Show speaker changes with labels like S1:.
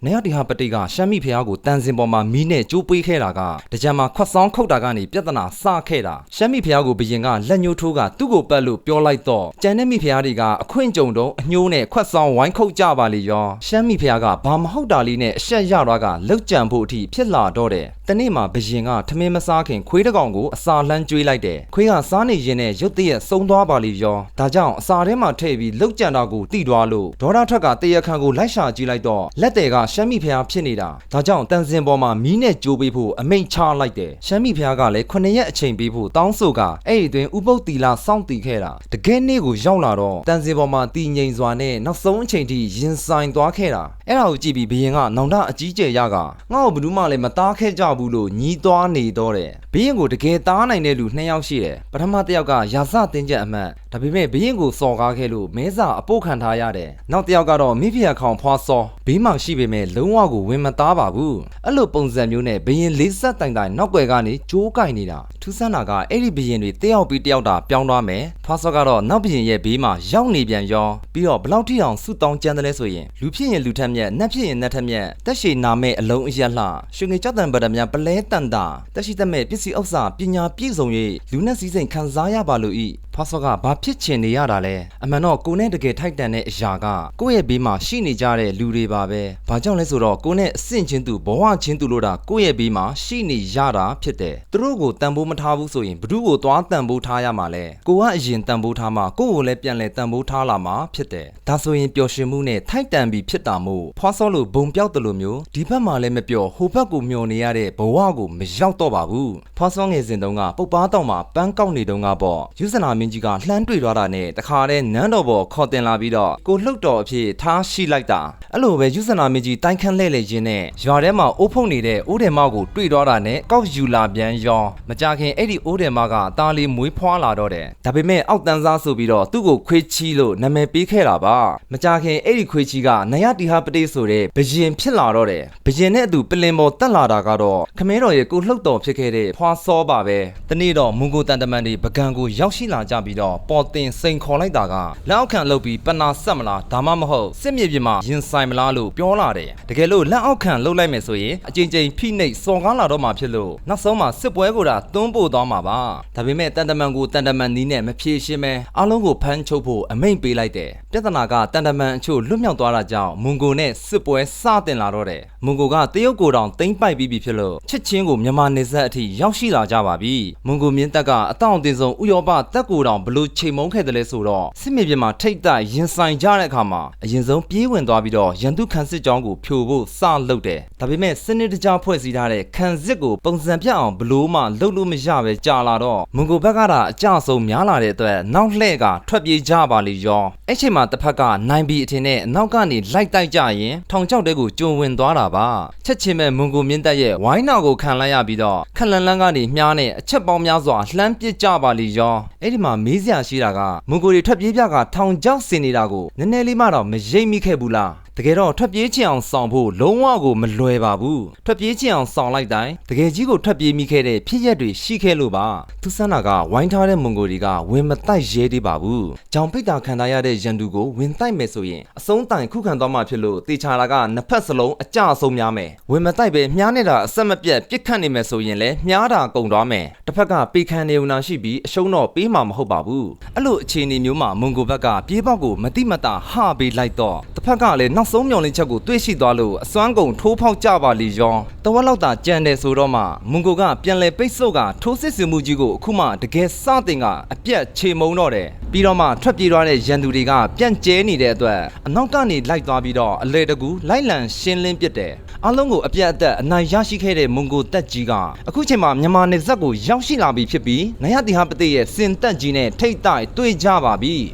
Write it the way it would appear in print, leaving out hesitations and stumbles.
S1: နေရတီဟာပတိကရှမ်းမိဖျားကိုတန်စင်ပေါ်မှာမီးနဲ့ကျိုးပေးခဲ့တာကတကြံမှာခွတ်ဆောင်ခုတ်တာကနေပြဿနာစခဲ့တာရှမ်းမိဖျားကိုဘရင်ကလက်ညှိုးထိုးကသူ့ကိုပတ်လို့ပြောလိုက်တော့ကြံတဲ့မိဖျားတွေကအခွင့်ကြုံတော့အညှိုးနဲ့ခွတ်ဆောင်ဝိုင်းခုတ်ကြပါလေရောရှမ်းမိဖျားကဘာမဟုတ်တာလေးနဲ့အဆက်ရတော့ကလောက်ကြံဖို့အထိဖြစ်လာတော့တယ်တနေ့မှာဘရင်ကထမင်းမစားခင်ခွေးတစ်ကောင်ကိုအစာလှမ်းကျွေးလိုက်တယ်ခွေးကစားနေရင်နဲ့ရုတ်တရက်ဆုံးသွားပါလေရောဒါကြောင့်အစာထဲမှာထည့်ပြီးလောက်ကြံတာကိုတိသွားလို့ဒေါ်ရထွက်ကတရခန်ကိုလိုက်ရှာကြည့်လိုက်တော့လက်တယ်ကရှမ်းမိဖျားဖြစ်နေတာဒါကြောင့်တန်စင်ပေါ်မှာမီးနဲ့ကြိုးပေးဖို့အမိန့်ချလိုက်တယ်ရှမ်းမိဖျားကလည်း9ရက်အချိန်ပေးဖို့တောင်းဆိုကအဲ့ဒီအတွင်းဥပုပ်တီလာစောင့်တီခဲ့တာတကယ်နေ့ကိုရောက်လာတော့တန်စင်ပေါ်မှာတည်ငြိမ်စွာနဲ့နောက်ဆုံးအချိန်ထိရင်ဆိုင်သွားခဲ့တာအဲ့ဒါကိုကြည့်ပြီးဘရင်ကနောင်တအကြီးကျယ်ရကငါ့ကိုဘယ်သူမှလည်းမသားခဲ့ကြဘူးလို့ညီးသွားနေတော့တယ်ဘရင်ကိုတကယ်သားနိုင်တဲ့လူ2ယောက်ရှိတယ်ပထမတစ်ယောက်ကရာဇတင်းကျပ်အမတ်ဒါပေမဲ့ဘရင်ကိုစော်ကားခဲ့လို့မဲစာအပုတ်ခံထားရတယ်နောက်တစ်ယောက်ကတော့မိဖုရားခေါင်ဖွာစောဘေးမှရှိပေမဲ့လုံးဝကိုဝင်မသားပါဘူးအဲ့လိုပုံစံမျိုးနဲ့ဘရင်လေးဆက်တိုင်တိုင်နောက်ွယ်ကနေကြိုးကင်နေတာထူးဆန်းတာကအဲ့ဒီဘရင်တွေတယောက်ပြီးတယောက်တာပြောင်းသွားမယ်ဖွာစောကတော့နောက်ဘရင်ရဲ့ဘေးမှာရောက်နေပြန်ရောပြီးတော့ဘလောက်ထိအောင်ဆူတောင်းကြမ်းတယ်လဲဆိုရင်လူဖြစ်ရင်လူထက်မြက်နတ်ဖြစ်ရင်နတ်ထက်မြက်တက်ရှိနာမဲ့အလုံးအရက်လှရွှေငွေကြောက်တံပဒမြပလဲတန်တာတက်ရှိတမဲ့ပစ္စည်းဥစ္စာပညာပြည့်စုံ၍လူနဲ့စည်းစိမ်ခံစားရပါလို့ဤဖွာစောကဘာဖြစ်ချင်နေရတာလဲအမှန်တော့ကိုနဲ့တကယ်ထိုက်တန်တဲ့အရာကကိုယ့်ရဲ့ဘေးမှာရှိနေကြတဲ့လူတွေပါပဲဘာကြောင့်လဲဆိုတော့ကိုနဲ့အဆင့်ချင်းသူဘဝချင်းသူလို့တာကိုယ့်ရဲ့ဘေးမှာရှိနေရတာဖြစ်တယ်သူတို့ကိုတန်ဖိုးမထားဘူးဆိုရင်ဘ누구ကိုသွားတန်ဖိုးထားရမှာလဲကိုကအရင်တန်ဖိုးထားမှကိုကိုလည်းပြန်လဲတန်ဖိုးထားလာမှာဖြစ်တယ်ဒါဆိုရင်ပျော်ရွှင်မှုနဲ့ထိုက်တန်ပြီးဖြစ်တာမို့ဖွာစောလို့ဘုံပြောက်တယ်လို့မျိုးဒီဘက်မှာလည်းမပျော်ဟိုဘက်ကိုမျောနေရတဲ့ဘဝကိုမရောက်တော့ပါဘူးဖွာစောငယ်စဉ်တုန်းကပုပ်ပားတောင်မှာပန်းကောက်နေတုန်းကပေါ့ယူဇနာမင်းကြီးကလှမ်းတွေ့သွားတာနဲ့တခါတည်းနန်းတော်ပေါ်ခေါ်တင်လာပြီးတော့ကိုလှုပ်တော်အဖြစ်ထားရှိလိုက်တာအဲ့လိုပဲယူဇနာမင်းကြီးတိုင်းခန့်လှဲ့လေရင်းနဲ့ရွာထဲမှာအိုးဖုံနေတဲ့အိုးတယ်မောက်ကိုတွေ့သွားတာနဲ့ကောက်ယူလာပြန်ရောမကြခင်အဲ့ဒီအိုးတယ်မောက်ကတားလေးမွေးဖွားလာတော့တယ်ဒါပေမဲ့အောက်တန်းစားဆိုပြီးတော့သူ့ကိုခွေးချီလို့နာမည်ပေးခဲ့တာပါမကြခင်အဲ့ဒီခွေးချီကနရတီဟာပတိဆိုတဲ့ဘရင်ဖြစ်လာတော့တယ်ဘရင်နဲ့အတူပလင်ပေါ်တက်လာတာကတော့ခမဲတော်ရဲ့ကိုလှုပ်တော်ဖြစ်ခဲ့တဲ့ဖွာစောပါပဲတနေ့တော့မွန်ကိုတန်တမန်တွေပကံကိုရောက်ရှိလာကြပြီးတော့ပေါ်တင်စိန်ခေါ်လိုက်တာကလက်အောက်ခံလုပ်ပြီးပနာဆက်မလားဒါမှမဟုတ်စစ်မြေပြင်မှာရင်ဆိုင်မလားလို့ပြောလာတယ်တကယ်လို့လက်အောက်ခံလုပ်လိုက်မယ်ဆိုရင်အကြိမ်ကြိမ်ဖိနှိပ်စော်ကားလာတော့မှာဖြစ်လို့နောက်ဆုံးမှာစစ်ပွဲကိုသာတွန်းပို့သွားမှာပါဒါပေမဲ့တန်တမန်ကိုတန်တမန်နီးနဲ့မဖြေရှင်းမဲအားလုံးကိုဖမ်းချုပ်ဖို့အမိန့်ပေးလိုက်တယ်ပြဿနာကတန်တမန်အချို့လွတ်မြောက်သွားတာကြောင့်မွန်ကိုနဲ့စစ်ပွဲစတင်လာတော့တယ်မွန်ကိုကတရုတ်ကိုတောင်သိမ်းပိုက်ပြီးပြီဖြစ်လို့ချစ်ချင်းကိုမြန်မာနေဆက်အထိရောက်ရှိလာကြပါပြီမွန်ကိုမြင်းတက်ကအတောင့်အတင်းဆုံးဥရောပတက်ကိုတောင်ဘလို့ချိန်မုန်းခဲ့တယ်လဲဆိုတော့စစ်မြေပြင်မှာထိတ်တိုက်ရင်ဆိုင်ကြတဲ့အခါမှာအရင်ဆုံးပြေးဝင်သွားပြီးတော့ရန်သူခန်းစစ်ကြောင်းကိုဖြိုဖို့စလုပ်တယ်ဒါပေမဲ့စနစ်တကျဖွဲ့စည်းထားတဲ့ခန်းစစ်ကိုပုံစံပြအောင်ဘလို့မှလုပ်လို့မရပဲကြာလာတော့မွန်ကိုဘက်ကတာအကြဆုံးများလာတဲ့အတွက်နောက်လှည့်ကထွက်ပြေးကြပါလေရောအဲ့ချိန်မှာတစ်ဖက်ကနိုင်ပြီးအထင်နဲ့အနောက်ကနေလိုက်တိုက်ကြရင်ထောင်ချောက်တဲကိုကျုံဝင်သွားတာပါချက်ချင်းပဲမွန်ကိုမြင့်တက်ရဲ့ဝိုင်းနာကိုခံလိုက်ရပြီးတော့ခက်လန်လန်းကနေမြားနဲ့အချက်ပေါင်းများစွာလှမ်းပစ်ကြပါလေရောအဲ့ဒီမှာမေးစရာရှိတာကမွန်ကိုတွေထွက်ပြေးပြကထောင်ချောက်စင်နေတာကိုနည်းနည်းလေးမှတော့မရိပ်မိခဲ့ဘူးလားတကယ်တော့ထွက်ပြေးချင်အောင်ဆောင်ဖို့လုံးဝကိုမလွယ်ပါဘူးထွက်ပြေးချင်အောင်ဆောင်လိုက်တိုင်းတကယ်ကြီးကိုထွက်ပြေးမိခဲ့တဲ့ဖြစ်ရက်တွေရှိခဲ့လို့ပါသူဆန်းတာကဝိုင်းထားတဲ့မွန်ဂိုတွေကဝင်မတိုက်ရဲသေးပါဘူးကြောင်ပိတ်တာခံထားရတဲ့ရန်သူကိုဝင်တိုက်မယ်ဆိုရင်အဆုံးတိုင်ခုခံသွားမှဖြစ်လို့တေချာလာကနှစ်ဖက်စလုံးအကြအဆုံးများမယ်ဝင်မတိုက်ပဲမြားနေတာအဆက်မပြတ်ပြစ်ခတ်နေမယ်ဆိုရင်လည်းမြားတာကုန်သွားမယ်တစ်ဖက်ကပေခံနေုံနာရှိပြီးအရှုံးတော့ပေးမှာမဟုတ်ပါဘူးအဲ့လိုအခြေအနေမျိုးမှာမွန်ဂိုဘက်ကပြေးပေါက်ကိုမတိမတာဟပေးလိုက်တော့တစ်ဖက်ကလည်းနောက်ဆုံးမျောလင်းချက်ကိုတွေ့ရှိသွားလို့အစွမ်းကုန်ထိုးဖောက်ကြပါလေရောတဝက်လောက်သာကြံတယ်ဆိုတော့မှမွန်ကိုကပြန်လဲပိတ်ဆို့ကထိုးစစ်ဆင်မှုကြီးကိုအခုမှတကယ်စတင်ကအပြတ်ချေမုံတော့တယ်ပြီးတော့မှထွက်ပြေးသွားတဲ့ရန်သူတွေကပြန့်ကျဲနေတဲ့အတွက်အနောက်ကနေလိုက်သွားပြီးတော့အလေတကူလိုက်လံရှင်းလင်းပစ်တယ်အားလုံးကိုအပြတ်အသက်အနိုင်ရရှိခဲ့တဲ့မွန်ကိုတက်ကြီးကအခုချိန်မှာမြန်မာနယ်စပ်ကိုရောက်ရှိလာပြီဖြစ်ပြီးနရတီဟာပတိရဲ့စင်တက်ကြီးနဲ့ထိတ်တိုက်တွေ့ကြပါပြီ